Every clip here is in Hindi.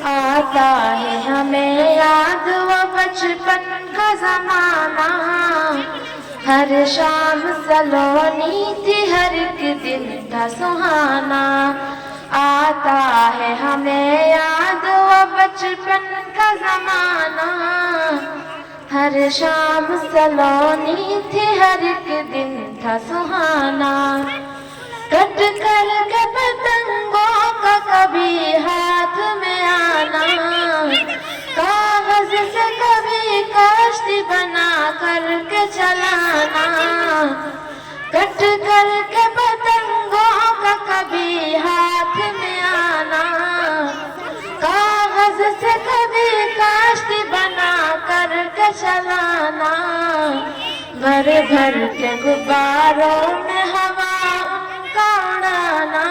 आता है हमें याद वो बचपन का जमाना। हर शाम सलोनी थी, हर एक दिन था सुहाना। आता है हमें याद वो बचपन का जमाना। हर शाम सलोनी थी, हर एक दिन था सुहाना। कट कर के पतंगों का कभी हाथ में आना, कागज से कभी कश्ती बना करके चलाना। कट कर के पतंगों का कभी हाथ में आना, कागज से कभी कश्ती बना करके चलाना। भर भर के गुब्बारों में हवा उड़ाना,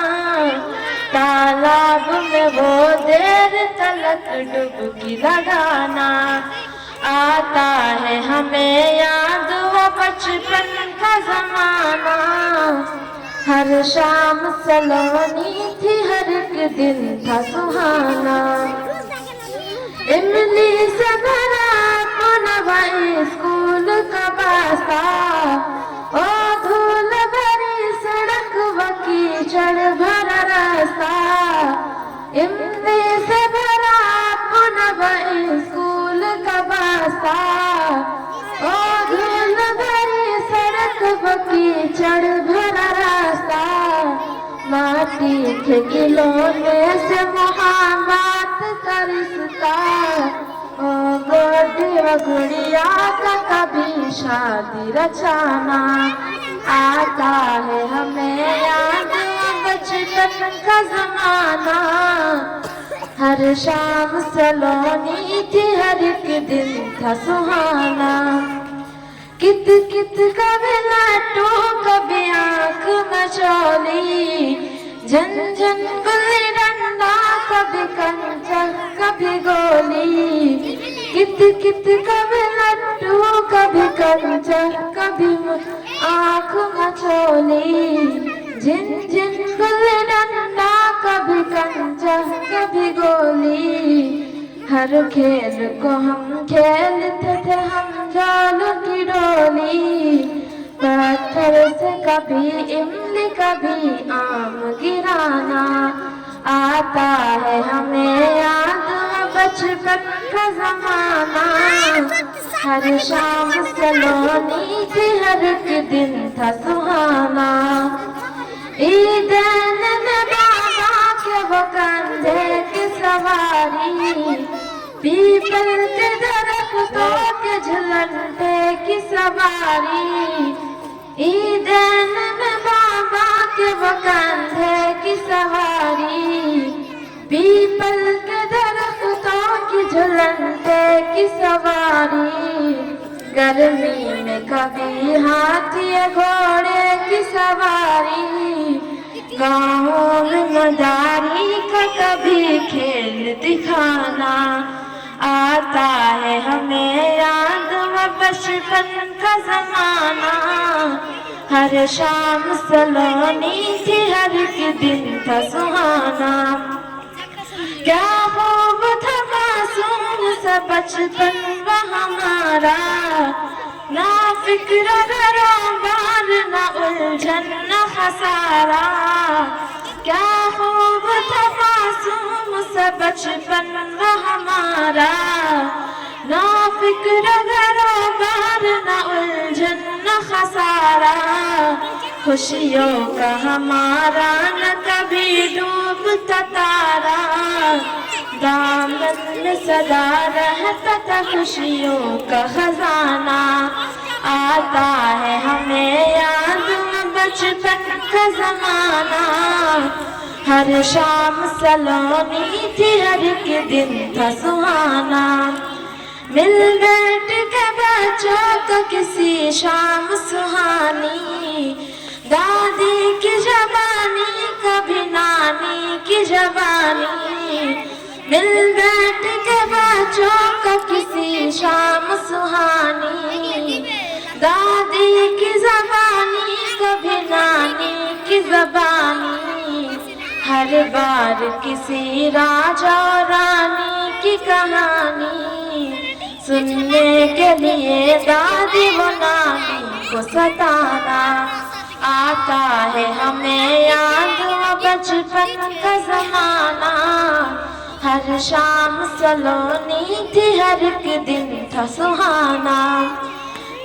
तालाब में वो देर तलक डुबकी लगाना। आता है हमें याद वो बचपन का जमाना। हर शाम सलोनी थी, हर एक दिन था सुहाना। इमली से भरा पुनवाई स्कूल का बासा, ओ धूल भरी सड़क वकी चढ़ भरा रास्ता। इमली से भरा पुनवाई स्कूल का बासा, ओ धूल भरी सड़क वकी चढ़ भरा रास्ता। माटी के खिलौने से मोहब्बत का रिश्ता, ओ गोदी व गुड़िया का कभी शादी रचाना। आता है हमें याद बचपन का जमाना। हर शाम सलोनी थी, हर एक दिन था सुहाना। कित कित कभी लाटू कभी आँख मचोली, झन झन गुल्ली डंडा कभी कंचा कभी गोली। कित कित कभी लट्टू कभी कंचा कभी आँख मचोली, झिन झिन गुल्ली डंडा कभी कंचा कभी गोली। हर खेल को हम खेलते थे हम जालों की डोली। पत्थर से कभी इमली कभी आम गिराना। आता है हमें याद बचपन का जमाना। हर शाम सलोनी थी, हर एक दिन था सुहाना। ईदैन में बाबा के वो कंधे की सवारी, पीपल के दरख्तों के झुलनते की सवारी। ईदैन में बाबा के वो कंधे की सवारी, पीपल के दरख्तों की झुलनते की सवारी। गर्मी में कभी हाथी घोड़े की सवारी, गाँवों में मदारी का कभी खेल दिखाना। आता है हमें याद वो बचपन का जमाना। हर शाम सलोनी थी, हर एक दिन था सुहाना। क्या खूब था मासूम सा बचपन वो हमारा, ना फिक्र घरोबार ना उलझन ना खसारा। क्या खूब था मासूम सा बचपन वो हमारा, ना फिक्र घरोबार ना उलझन ना खसारा। खुशियों का हमारा न कभी डूबता तारा, दामन में सदा रहता था खुशियों का खजाना। आता है हमें याद बचपन का जमाना। हर शाम सलोनी थी, हर एक दिन था सुहाना। मिल बैठ के बच्चों को किसी शाम सुहानी, दादी की जबानी कभी नानी की जबानी। मिल बैठ के बच्चों को किसी शाम सुहानी, दादी की जबानी कभी नानी की जबानी। हर बार किसी राजा और रानी की कहानी सुनने के लिए दादी व नानी को सताना आता है हमें याद वो बचपन का जमाना। हर शाम सलोनी थी, हर एक दिन था सुहाना।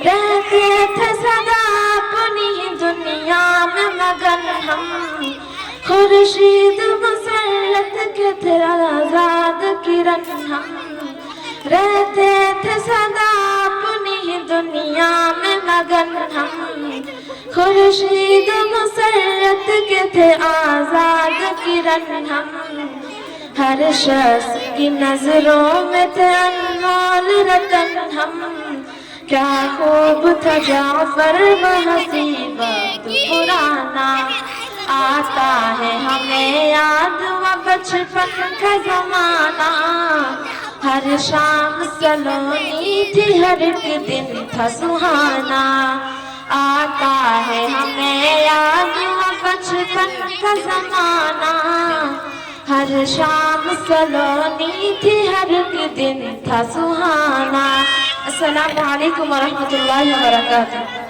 रहते थे सदा अपनी दुनिया में मगन हम, खुर्शीद मसरत के थे आजाद किरण हम। रहते थे सदा अपनी दुनिया में मगन हम, खुर्शीद मसरत के थे आजाद किरण हम। हर शख्स की नजरों में थे अनमोल रतन हम। क्या खूब था जाफर व हंसी वक्त पुराना, आता है हमें याद वो बचपन का जमाना। हर शाम सलोनी थी, हर एक दिन था सुहाना। आता है हमें याद वो बचपन का जमाना। हर शाम सलोनी थी, हर एक दिन था सुहाना। अस्सलामु अलैकुम व रहमतुल्लाहि व बरकातुहू।